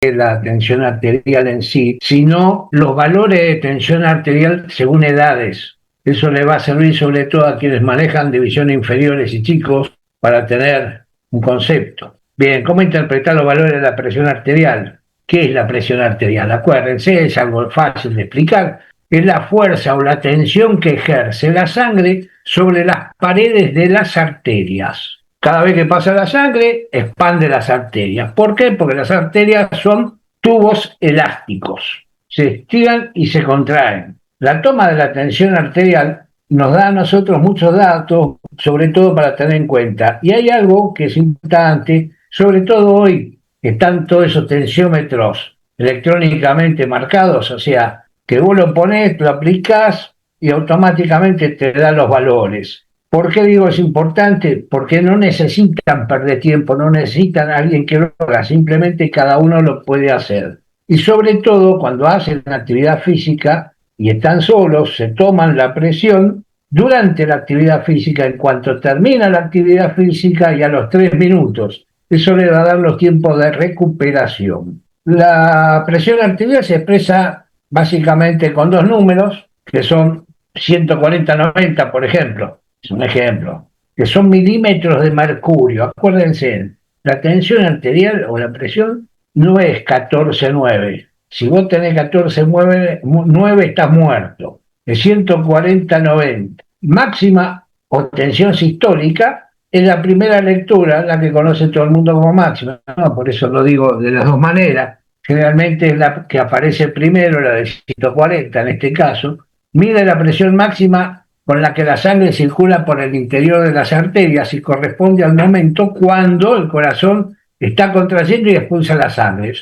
la tensión arterial en sí, sino los valores de tensión arterial según edades. Eso le va a servir sobre todo a quienes manejan divisiones inferiores y chicos para tener un concepto. Bien, ¿cómo interpretar los valores de la presión arterial? ¿Qué es la presión arterial? Acuérdense, es algo fácil de explicar. Es la fuerza o la tensión que ejerce la sangre sobre las paredes de las arterias. Cada vez que pasa la sangre, expande las arterias. ¿Por qué? Porque las arterias son tubos elásticos. Se estiran y se contraen. La toma de la tensión arterial nos da a nosotros muchos datos, sobre todo para tener en cuenta. Y hay algo que es importante, sobre todo hoy, que están todos esos tensiómetros electrónicamente marcados, o sea, que vos lo ponés, lo aplicás y automáticamente te da los valores. ¿Por qué digo es importante? Porque no necesitan perder tiempo, no necesitan a alguien que lo haga, simplemente cada uno lo puede hacer. Y sobre todo cuando hacen actividad física y están solos, se toman la presión durante la actividad física, en cuanto termina la actividad física y a los 3 minutos. Eso le va a dar los tiempos de recuperación. La presión arterial se expresa básicamente con dos números, que son 140-90, por ejemplo. Es un ejemplo, que son milímetros de mercurio. Acuérdense, la tensión arterial o la presión no es 14,9. Si vos tenés 14,9 estás muerto. Es 140-90. Máxima o tensión sistólica es la primera lectura, la que conoce todo el mundo como máxima, ¿no? Por eso lo digo de las dos maneras. Generalmente es la que aparece primero, la de 140 en este caso. Mide la presión máxima con la que la sangre circula por el interior de las arterias y corresponde al momento cuando el corazón está contrayendo y expulsa la sangre.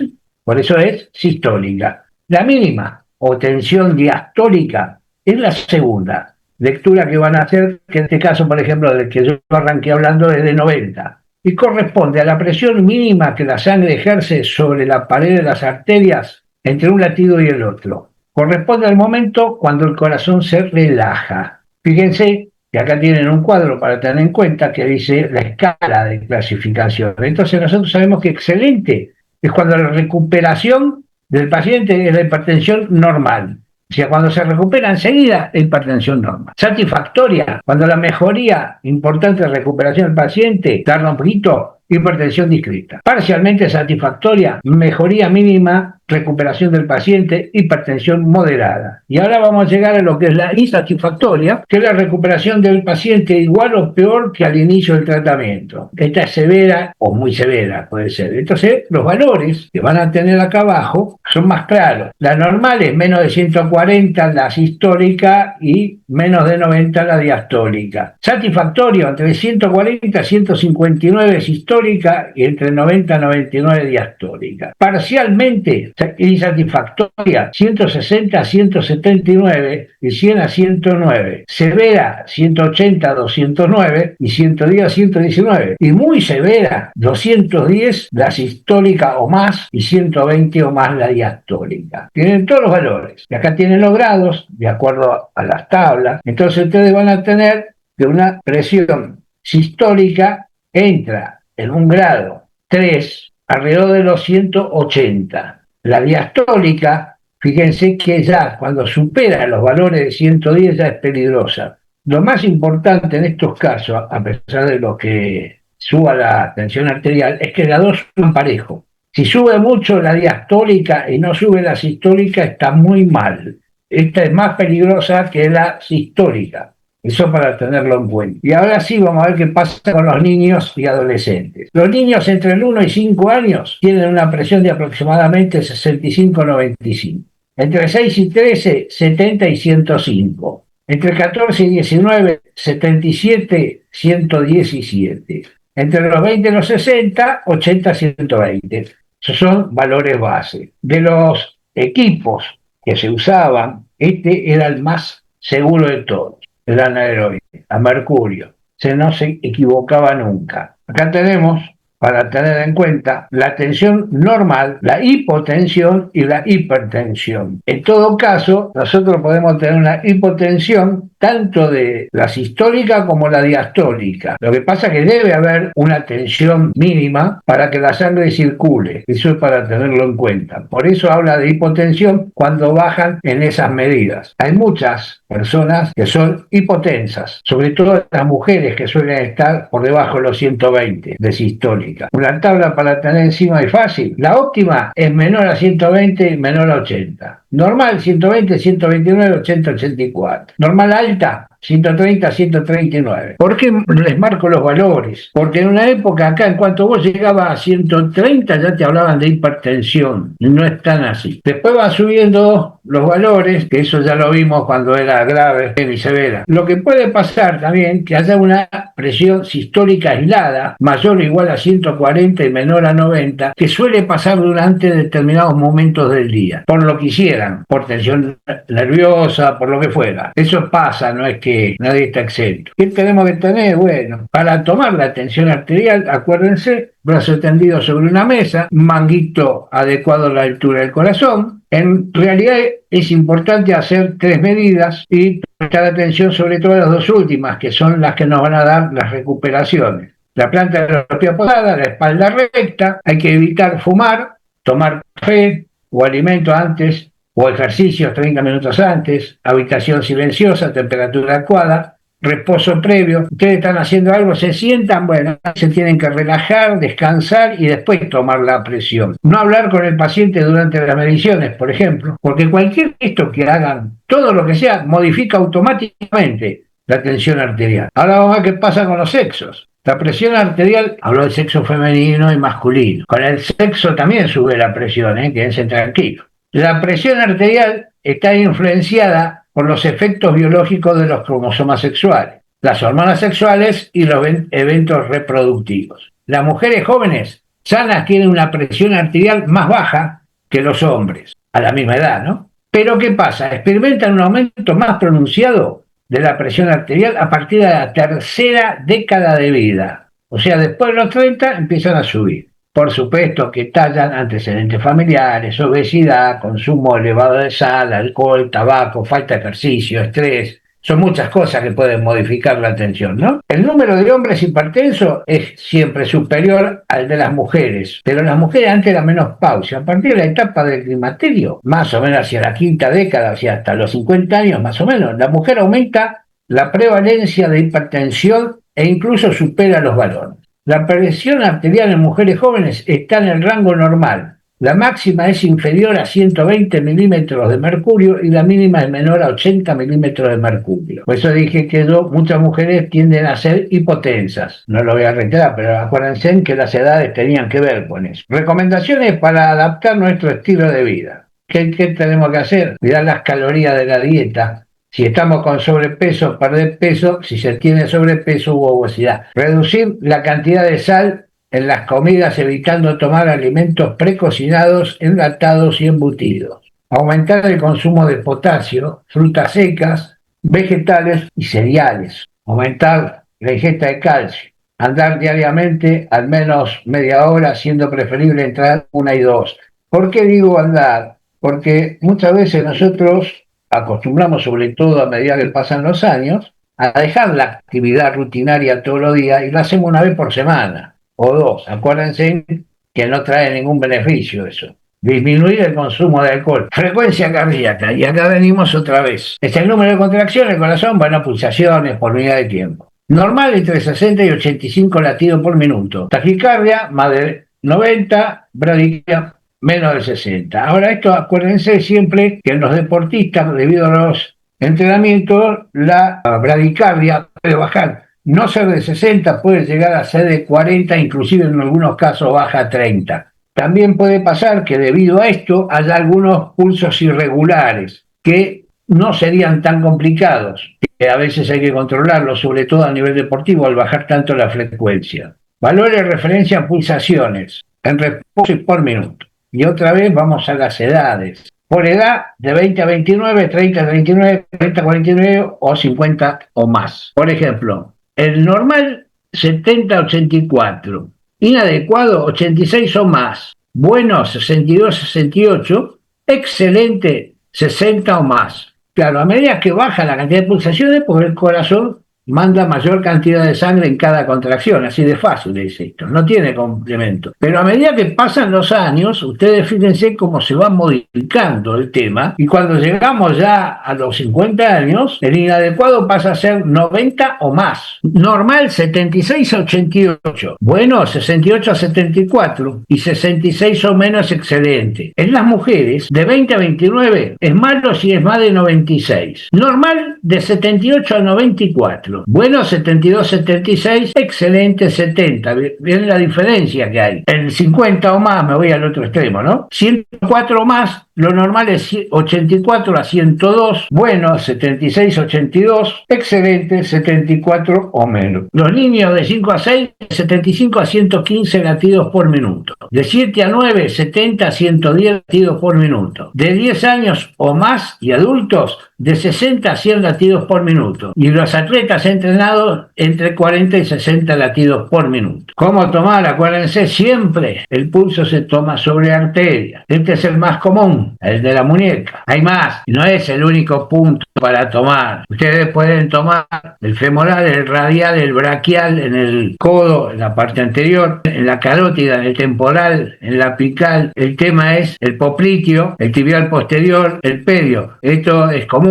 Por eso es sistólica. La mínima o tensión diastólica es la segunda lectura que van a hacer, que en este caso, por ejemplo, del que yo arranqué hablando, es de 90 y corresponde a la presión mínima que la sangre ejerce sobre la pared de las arterias entre un latido y el otro. Corresponde al momento cuando el corazón se relaja. Fíjense que acá tienen un cuadro para tener en cuenta que dice la escala de clasificación. Entonces nosotros sabemos que excelente es cuando la recuperación del paciente es la hipertensión normal. O sea, cuando se recupera enseguida, hipertensión normal. Satisfactoria, cuando la mejoría importante de recuperación del paciente tarda un poquito, hipertensión discreta. Parcialmente satisfactoria, mejoría mínima, recuperación del paciente, hipertensión moderada. Y ahora vamos a llegar a lo que es la insatisfactoria, que es la recuperación del paciente igual o peor que al inicio del tratamiento. Esta es severa o muy severa, puede ser. Entonces, los valores que van a tener acá abajo son más claros. La normal es menos de 140, la sistólica, y menos de 90 la diastólica. Satisfactorio, entre 140 y 159 sistólica y entre 90 y 99 diastólica. Parcialmente insatisfactoria, 160 a 179 y 100 a 109. Severa, 180 a 209 y 110 a 119. Y muy severa, 210 la sistólica o más y 120 o más la diastólica. Tienen todos los valores. Y acá tienen los grados, de acuerdo a las tablas. Entonces ustedes van a tener que una presión sistólica entra en un grado 3 alrededor de los 180. La diastólica, fíjense que ya cuando supera los valores de 110 ya es peligrosa. Lo más importante en estos casos, a pesar de lo que suba la tensión arterial, es que las dos son parejos. Si sube mucho la diastólica y no sube la sistólica, está muy mal. Esta es más peligrosa que la sistólica. Eso para tenerlo en cuenta. Y ahora sí vamos a ver qué pasa con los niños y adolescentes. Los niños entre el 1 y 5 años tienen una presión de aproximadamente 65-95. Entre 6 y 13, 70 y 105. Entre 14 y 19, 77, 117. Entre los 20 y los 60, 80, 120. Esos son valores base. De los equipos que se usaban, este era el más seguro de todos. El anaeroide, a mercurio. No se equivocaba nunca. Acá tenemos para tener en cuenta la tensión normal, la hipotensión y la hipertensión. En todo caso, nosotros podemos tener una hipotensión tanto de la sistólica como la diastólica. Lo que pasa es que debe haber una tensión mínima para que la sangre circule. Eso es para tenerlo en cuenta. Por eso habla de hipotensión cuando bajan en esas medidas. Hay muchas personas que son hipotensas, sobre todo las mujeres que suelen estar por debajo de los 120 de sistólica. Una tabla para tener encima es fácil. La óptima es menor a 120 y menor a 80. Normal 120, 129, 80, 84. Normal alta 130, 139. ¿Por qué les marco los valores? Porque en una época acá, en cuanto vos llegabas a 130, ya te hablaban de hipertensión. No es tan así. Después van subiendo los valores, que eso ya lo vimos cuando era grave y severa. Lo que puede pasar también que haya una presión sistólica aislada, mayor o igual a 140 y menor a 90, que suele pasar durante determinados momentos del día, por lo que hicieran, por tensión nerviosa, por lo que fuera. Eso pasa, no es que nadie está exento. ¿Qué tenemos que tener? Bueno, para tomar la tensión arterial, acuérdense, brazo tendido sobre una mesa, manguito adecuado a la altura del corazón. En realidad es importante hacer 3 medidas y prestar atención sobre todo a las 2 últimas, que son las que nos van a dar las recuperaciones. La planta de los pies apoyada, la espalda recta, hay que evitar fumar, tomar café o alimento antes o ejercicios 30 minutos antes, habitación silenciosa, temperatura adecuada, reposo previo. Ustedes están haciendo algo, se sientan, bueno, se tienen que relajar, descansar y después tomar la presión. No hablar con el paciente durante las mediciones, por ejemplo, porque cualquier gesto que hagan, todo lo que sea, modifica automáticamente la tensión arterial. Ahora vamos a ver qué pasa con los sexos. La presión arterial, habló del sexo femenino y masculino. Con el sexo también sube la presión, quédense tranquilos. La presión arterial está influenciada por los efectos biológicos de los cromosomas sexuales, las hormonas sexuales y los eventos reproductivos. Las mujeres jóvenes sanas tienen una presión arterial más baja que los hombres, a la misma edad, ¿no? Pero ¿qué pasa? Experimentan un aumento más pronunciado de la presión arterial a partir de la tercera década de vida. O sea, después de los 30 empiezan a subir. Por supuesto que tallan antecedentes familiares, obesidad, consumo elevado de sal, alcohol, tabaco, falta de ejercicio, estrés. Son muchas cosas que pueden modificar la tensión, ¿no? El número de hombres hipertensos es siempre superior al de las mujeres, pero las mujeres antes era menopausia. A partir de la etapa del climaterio, más o menos hacia la quinta década, hacia hasta los 50 años más o menos, la mujer aumenta la prevalencia de hipertensión e incluso supera los varones. La presión arterial en mujeres jóvenes está en el rango normal. La máxima es inferior a 120 milímetros de mercurio y la mínima es menor a 80 milímetros de mercurio. Por eso dije que muchas mujeres tienden a ser hipotensas. No lo voy a reiterar, pero acuérdense que las edades tenían que ver con eso. Recomendaciones para adaptar nuestro estilo de vida. ¿Qué tenemos que hacer? Cuidar las calorías de la dieta. Si estamos con sobrepeso, perder peso. Si se tiene sobrepeso u obesidad. Reducir la cantidad de sal en las comidas, evitando tomar alimentos precocinados, enlatados y embutidos. Aumentar el consumo de potasio, frutas secas, vegetales y cereales. Aumentar la ingesta de calcio. Andar diariamente al menos media hora, siendo preferible entrar 1 y 2. ¿Por qué digo andar? Porque muchas veces nosotros acostumbramos, sobre todo a medida que pasan los años, a dejar la actividad rutinaria todos los días y lo hacemos 1 vez por semana o 2. Acuérdense que no trae ningún beneficio eso. Disminuir el consumo de alcohol. Frecuencia cardíaca. Y acá venimos otra vez. Es el número de contracciones del corazón, bueno, pulsaciones por unidad de tiempo. Normal entre 60 y 85 latidos por minuto. Taquicardia, más de 90, bradicardia, menos de 60. Ahora esto, acuérdense siempre que en los deportistas, debido a los entrenamientos, la bradicardia puede bajar. No ser de 60, puede llegar a ser de 40, inclusive en algunos casos baja a 30. También puede pasar que debido a esto haya algunos pulsos irregulares que no serían tan complicados, que a veces hay que controlarlos, sobre todo a nivel deportivo, al bajar tanto la frecuencia. Valores de referencia a pulsaciones en reposo y por minuto. Y otra vez vamos a las edades. Por edad, de 20 a 29, 30 a 39, 40 a 49 o 50 o más. Por ejemplo, el normal 70 a 84, Inadecuado, 86 o más. Bueno, 62, 68. Excelente, 60 o más. Claro, a medida que baja la cantidad de pulsaciones, pues el corazón manda mayor cantidad de sangre en cada contracción, así de fácil es esto, no tiene complemento. Pero a medida que pasan los años, ustedes fíjense cómo se va modificando el tema, y cuando llegamos ya a los 50 años, el inadecuado pasa a ser 90 o más. Normal, 76 a 88. Bueno, 68 a 74. Y 66 o menos, excelente. En las mujeres, de 20 a 29, es malo si es más de 96. Normal, de 78 a 94. Bueno, 72, 76, excelente, 70. Ven la diferencia que hay. En 50 o más, me voy al otro extremo, ¿no? 104 o más, lo normal es 84 a 102. Bueno, 76, 82, excelente, 74 o menos. Los niños de 5 a 6, 75 a 115 latidos por minuto. De 7 a 9, 70 a 110 latidos por minuto. De 10 años o más y adultos, de 60 a 100 latidos por minuto. Y los atletas entrenados, entre 40 y 60 latidos por minuto. ¿Cómo tomar? Acuérdense, siempre el pulso se toma sobre arteria. Este es el más común, el de la muñeca. Hay más, y no es el único punto para tomar. Ustedes pueden tomar el femoral, el radial, el braquial, en el codo, en la parte anterior, en la carótida, en el temporal, en la apical. El tema es el popliteo, el tibial posterior, el pedio. Esto es común.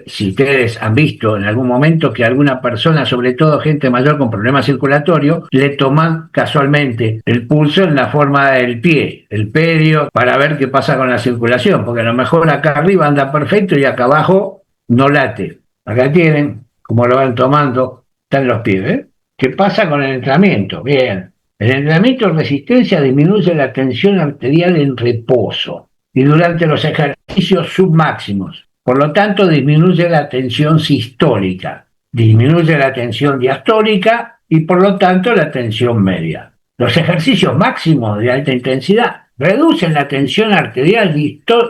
Si ustedes han visto en algún momento que alguna persona, sobre todo gente mayor con problemas circulatorios, le toman casualmente el pulso en la forma del pie, el pedio, para ver qué pasa con la circulación, porque a lo mejor acá arriba anda perfecto y acá abajo no late. Acá tienen, como lo van tomando, están los pies, ¿eh? ¿Qué pasa con el entrenamiento? Bien, el entrenamiento de resistencia disminuye la tensión arterial en reposo y durante los ejercicios submáximos. Por lo tanto, disminuye la tensión sistólica, disminuye la tensión diastólica y por lo tanto la tensión media. Los ejercicios máximos de alta intensidad reducen la tensión arterial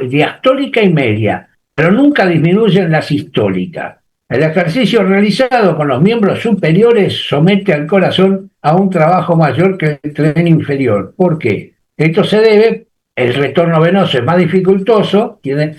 diastólica y media, pero nunca disminuyen la sistólica. El ejercicio realizado con los miembros superiores somete al corazón a un trabajo mayor que el tren inferior. ¿Por qué? Esto se debe, el retorno venoso es más dificultoso, tiene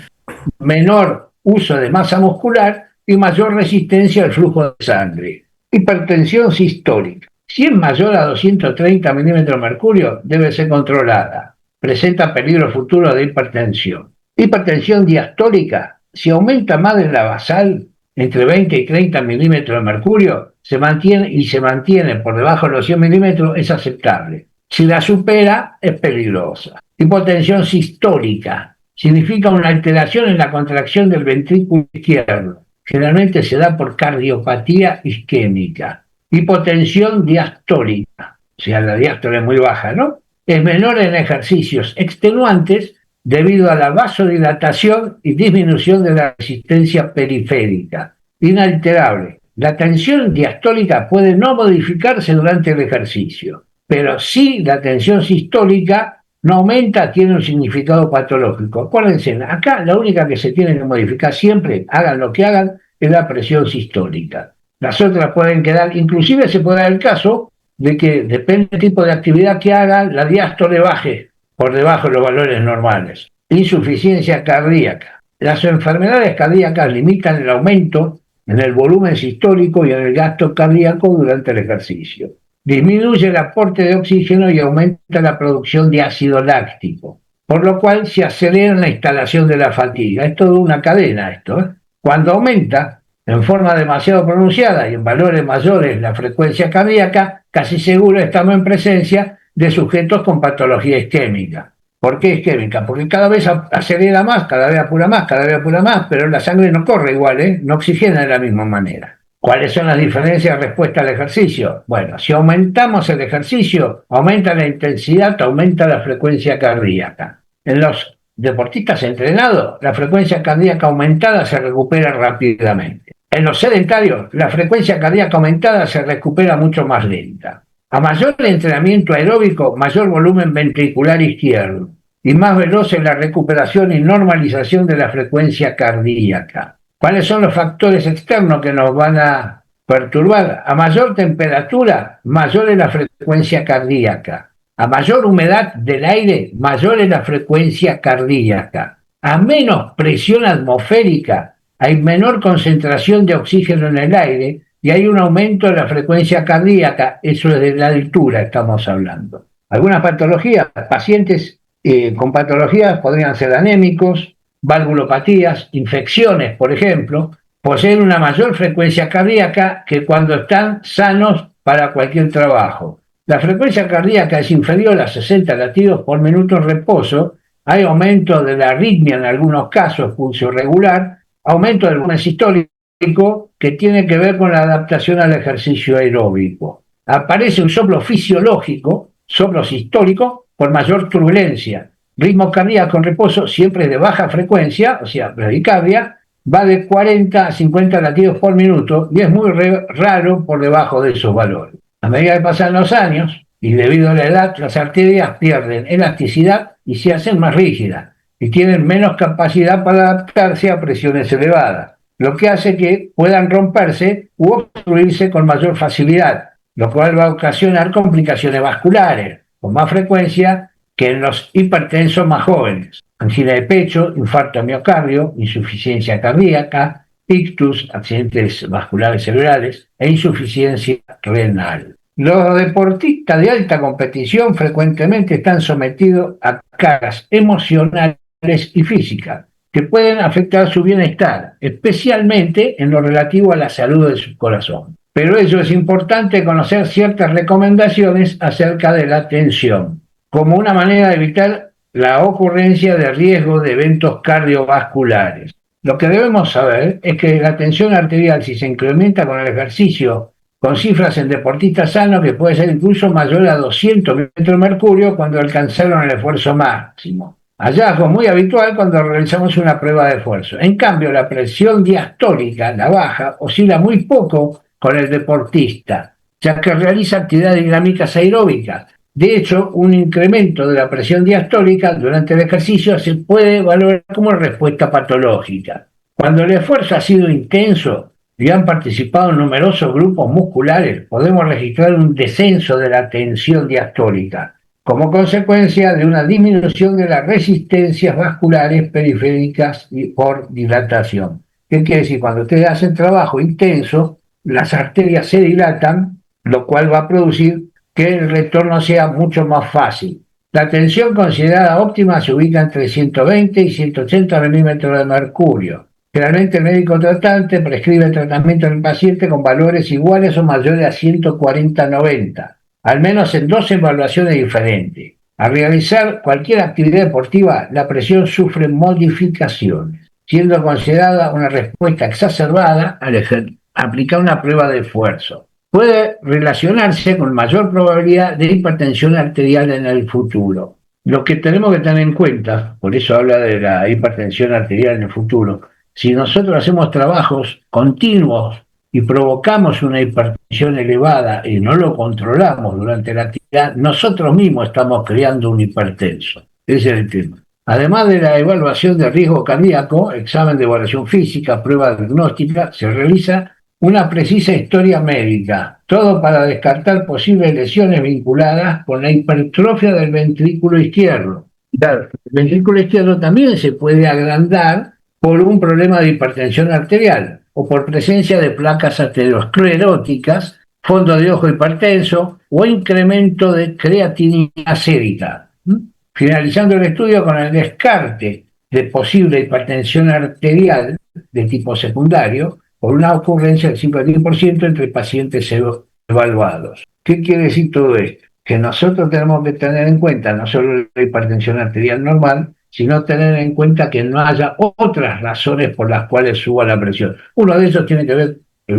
menor uso de masa muscular y mayor resistencia al flujo de sangre. Hipertensión sistólica. Si es mayor a 230 milímetros de mercurio, debe ser controlada. Presenta peligro futuro de hipertensión. Hipertensión diastólica. Si aumenta más de la basal, entre 20 y 30 milímetros de mercurio, se mantiene por debajo de los 100 milímetros, es aceptable. Si la supera, es peligrosa. Hipotensión sistólica. Significa una alteración en la contracción del ventrículo izquierdo. Generalmente se da por cardiopatía isquémica. Hipotensión diastólica, o sea, la diástole es muy baja, ¿no? Es menor en ejercicios extenuantes debido a la vasodilatación y disminución de la resistencia periférica. Inalterable. La tensión diastólica puede no modificarse durante el ejercicio, pero sí la tensión sistólica no aumenta, tiene un significado patológico. Acuérdense, acá la única que se tiene que modificar siempre, hagan lo que hagan, es la presión sistólica. Las otras pueden quedar, inclusive se puede dar el caso de que depende del tipo de actividad que hagan, la diástole baje por debajo de los valores normales. Insuficiencia cardíaca. Las enfermedades cardíacas limitan el aumento en el volumen sistólico y en el gasto cardíaco durante el ejercicio. Disminuye el aporte de oxígeno y aumenta la producción de ácido láctico, por lo cual se acelera la instalación de la fatiga. Es toda una cadena esto, ¿eh? Cuando aumenta en forma demasiado pronunciada y en valores mayores la frecuencia cardíaca, casi seguro estamos en presencia de sujetos con patología isquémica. ¿Por qué isquémica? Porque cada vez acelera más, cada vez apura más, pero la sangre no corre igual, ¿eh? No oxigena de la misma manera. ¿Cuáles son las diferencias de respuesta al ejercicio? Bueno, si aumentamos el ejercicio, aumenta la intensidad, aumenta la frecuencia cardíaca. En los deportistas entrenados, la frecuencia cardíaca aumentada se recupera rápidamente. En los sedentarios, la frecuencia cardíaca aumentada se recupera mucho más lenta. A mayor entrenamiento aeróbico, mayor volumen ventricular izquierdo y más veloz es la recuperación y normalización de la frecuencia cardíaca. ¿Cuáles son los factores externos que nos van a perturbada. A mayor temperatura, mayor es la frecuencia cardíaca. A mayor humedad del aire, mayor es la frecuencia cardíaca. A menos presión atmosférica, hay menor concentración de oxígeno en el aire y hay un aumento de la frecuencia cardíaca. Eso es de la altura, estamos hablando. Algunas patologías, pacientes con patologías podrían ser anémicos, valvulopatías, infecciones, por ejemplo, poseen una mayor frecuencia cardíaca que cuando están sanos para cualquier trabajo. La frecuencia cardíaca es inferior a 60 latidos por minuto en reposo, hay aumento de la arritmia en algunos casos, pulso irregular, aumento del volumen sistólico que tiene que ver con la adaptación al ejercicio aeróbico. Aparece un soplo fisiológico, soplo sistólico, por mayor turbulencia. Ritmo cardíaco en reposo siempre de baja frecuencia, o sea, bradicardia, va de 40 a 50 latidos por minuto y es muy raro por debajo de esos valores. A medida que pasan los años y debido a la edad, las arterias pierden elasticidad y se hacen más rígidas y tienen menos capacidad para adaptarse a presiones elevadas, lo que hace que puedan romperse u obstruirse con mayor facilidad, lo cual va a ocasionar complicaciones vasculares con más frecuencia que en los hipertensos más jóvenes. Angina de pecho, infarto de miocardio, insuficiencia cardíaca, ictus, accidentes vasculares cerebrales e insuficiencia renal. Los deportistas de alta competición frecuentemente están sometidos a cargas emocionales y físicas que pueden afectar su bienestar, especialmente en lo relativo a la salud de su corazón. Pero eso es importante conocer ciertas recomendaciones acerca de la tensión, como una manera de evitar la ocurrencia de riesgo de eventos cardiovasculares. Lo que debemos saber es que la tensión arterial, si se incrementa con el ejercicio, con cifras en deportistas sanos que puede ser incluso mayor a 200 milímetros de mercurio cuando alcanzaron el esfuerzo máximo. Hallazgo muy habitual cuando realizamos una prueba de esfuerzo. En cambio, la presión diastólica, la baja, oscila muy poco con el deportista, ya que realiza actividades dinámicas aeróbicas. De hecho, un incremento de la presión diastólica durante el ejercicio se puede valorar como respuesta patológica. Cuando el esfuerzo ha sido intenso y han participado numerosos grupos musculares, podemos registrar un descenso de la tensión diastólica, como consecuencia de una disminución de las resistencias vasculares periféricas por dilatación. ¿Qué quiere decir? Cuando ustedes hacen trabajo intenso, las arterias se dilatan, lo cual va a producir que el retorno sea mucho más fácil. La tensión considerada óptima se ubica entre 120 y 180 milímetros de mercurio. Generalmente el médico tratante prescribe el tratamiento en el paciente con valores iguales o mayores a 140-90, al menos en 2 evaluaciones diferentes. Al realizar cualquier actividad deportiva, la presión sufre modificaciones, siendo considerada una respuesta exacerbada al aplicar una prueba de esfuerzo. Puede relacionarse con mayor probabilidad de hipertensión arterial en el futuro. Lo que tenemos que tener en cuenta, por eso habla de la hipertensión arterial en el futuro, si nosotros hacemos trabajos continuos y provocamos una hipertensión elevada y no lo controlamos durante la actividad, nosotros mismos estamos creando un hipertenso. Ese es el tema. Además de la evaluación de riesgo cardíaco, examen de evaluación física, prueba diagnóstica, se realiza una precisa historia médica, todo para descartar posibles lesiones vinculadas con la hipertrofia del ventrículo izquierdo. Claro, el ventrículo izquierdo también se puede agrandar por un problema de hipertensión arterial o por presencia de placas ateroscleróticas, fondo de ojo hipertenso o incremento de creatinina sérica. Finalizando el estudio con el descarte de posible hipertensión arterial de tipo secundario por una ocurrencia del 50% entre pacientes evaluados. ¿Qué quiere decir todo esto? Que nosotros tenemos que tener en cuenta no solo la hipertensión arterial normal, sino tener en cuenta que no haya otras razones por las cuales suba la presión. Uno de ellos tiene que ver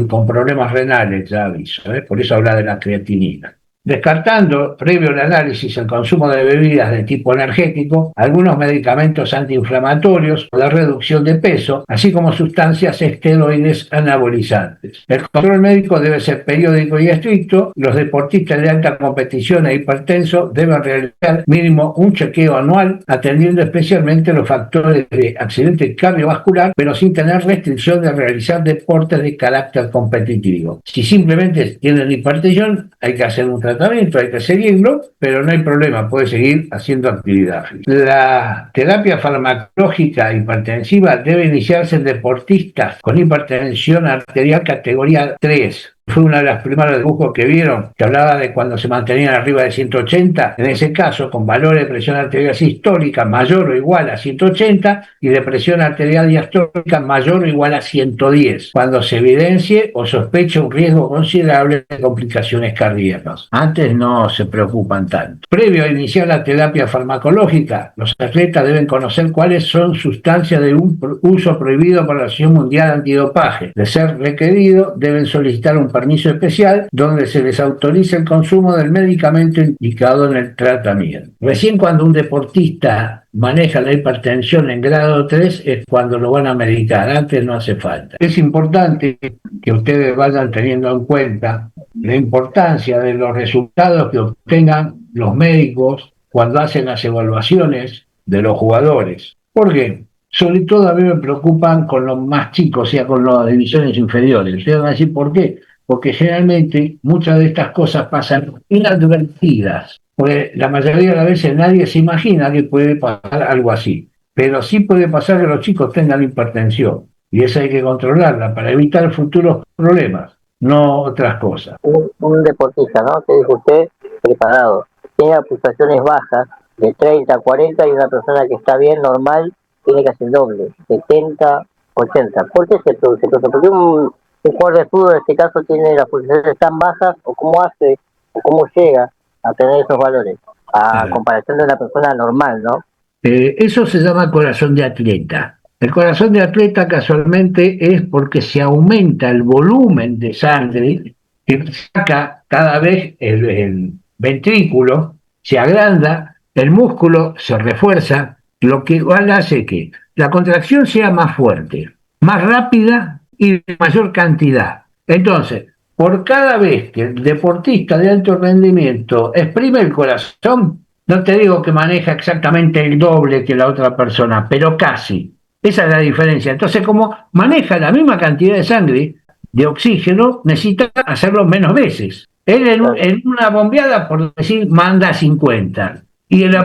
con problemas renales, ya aviso, por eso habla de la creatinina. descartando, previo al análisis, el consumo de bebidas de tipo energético, algunos medicamentos antiinflamatorios o la reducción de peso, así como sustancias esteroides anabolizantes. El control médico debe ser periódico y estricto. Los deportistas de alta competición e hipertensos deben realizar mínimo un chequeo anual, atendiendo especialmente los factores de accidente cardiovascular, pero sin tener restricción de realizar deportes de carácter competitivo. Si simplemente tienen hipertensión, hay que hacer un tratamiento, hay que seguirlo, pero no hay problema, puede seguir haciendo actividad. La terapia farmacológica hipertensiva debe iniciarse en deportistas con hipertensión arterial categoría 3. Fue uno de los primeros dibujos que vieron, que hablaba de cuando se mantenían arriba de 180, en ese caso con valores de presión arterial sistólica mayor o igual a 180 y de presión arterial diastólica mayor o igual a 110, cuando se evidencie o sospeche un riesgo considerable de complicaciones cardíacas. Antes no se preocupan tanto. Previo a iniciar la terapia farmacológica, los atletas deben conocer cuáles son sustancias de uso prohibido por la Asociación Mundial Antidopaje. De ser requerido, deben solicitar un permiso especial donde se les autoriza el consumo del medicamento indicado en el tratamiento. Recién cuando un deportista maneja la hipertensión en grado 3 es cuando lo van a medicar, antes no hace falta. Es importante que ustedes vayan teniendo en cuenta la importancia de los resultados que obtengan los médicos cuando hacen las evaluaciones de los jugadores. ¿Por qué? Sobre todo a mí me preocupan con los más chicos, o sea, con las divisiones inferiores. Ustedes van a decir, ¿por qué? Porque generalmente muchas de estas cosas pasan inadvertidas, porque la mayoría de las veces nadie se imagina que puede pasar algo así, pero sí puede pasar que los chicos tengan hipertensión, y esa hay que controlarla para evitar futuros problemas, no otras cosas. Un deportista, ¿no? Que dijo usted, preparado, tiene pulsaciones bajas, de 30 a 40, y una persona que está bien, normal, tiene que hacer doble, 70, 80. ¿Por qué se produce eso? Porque un jugador de fútbol en este caso tiene las pulsaciones tan bajas, o cómo hace, o cómo llega a tener esos valores, a comparación de una persona normal, ¿no? Eso se llama corazón de atleta. El corazón de atleta casualmente es porque se aumenta el volumen de sangre que saca cada vez el ventrículo, se agranda, el músculo se refuerza, lo que hace que la contracción sea más fuerte, más rápida y de mayor cantidad. Entonces, por cada vez que el deportista de alto rendimiento exprime el corazón, no te digo que maneja exactamente el doble que la otra persona, pero casi. Esa es la diferencia. Entonces, como maneja la misma cantidad de sangre, de oxígeno, necesita hacerlo menos veces. Él en una bombeada, por decir, manda 50. Y la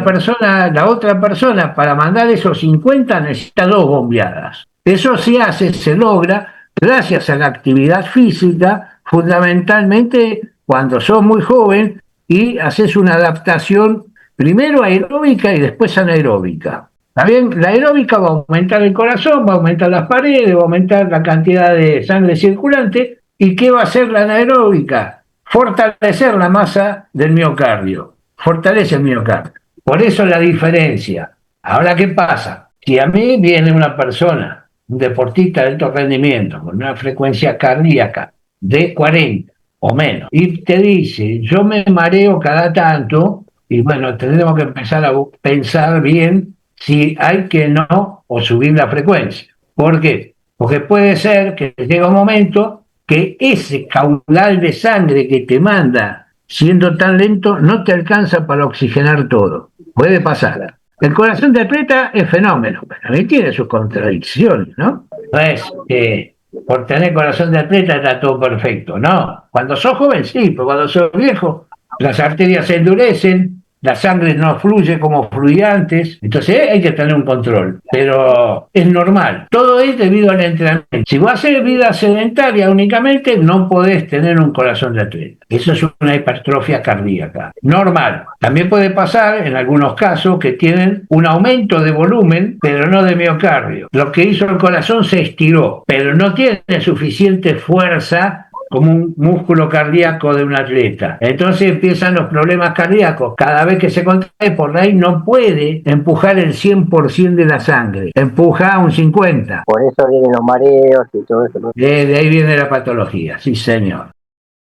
otra persona, para mandar esos 50, necesita 2 bombeadas. Eso se logra gracias a la actividad física, fundamentalmente cuando sos muy joven y haces una adaptación primero aeróbica y después anaeróbica. ¿Está bien? La aeróbica va a aumentar el corazón, va a aumentar las paredes, va a aumentar la cantidad de sangre circulante. ¿Y qué va a hacer la anaeróbica? Fortalecer la masa del miocardio. Fortalece el miocardio. Por eso la diferencia. Ahora, ¿qué pasa? Si a mí viene una persona, un deportista de alto rendimiento, con una frecuencia cardíaca de 40 o menos, y te dice, yo me mareo cada tanto, y bueno, tendremos que empezar a pensar bien si hay que no o subir la frecuencia. ¿Por qué? Porque puede ser que llegue un momento que ese caudal de sangre que te manda, siendo tan lento, no te alcanza para oxigenar todo. Puede pasar. El corazón de atleta es fenómeno, pero también tiene sus contradicciones, ¿no? No es que por tener corazón de atleta está todo perfecto, no. Cuando sos joven sí, pero cuando sos viejo, las arterias se endurecen, la sangre no fluye como fluía antes, entonces hay que tener un control, pero es normal, todo es debido al entrenamiento. Si vos haces vida sedentaria únicamente, no podés tener un corazón de atleta, eso es una hipertrofia cardíaca, normal. También puede pasar en algunos casos que tienen un aumento de volumen, pero no de miocardio. Lo que hizo el corazón se estiró, pero no tiene suficiente fuerza como un músculo cardíaco de un atleta. Entonces empiezan los problemas cardíacos. Cada vez que se contrae, por ahí no puede empujar el 100% de la sangre. Empuja un 50%. Por eso vienen los mareos y todo eso, ¿no? De ahí viene la patología, sí señor.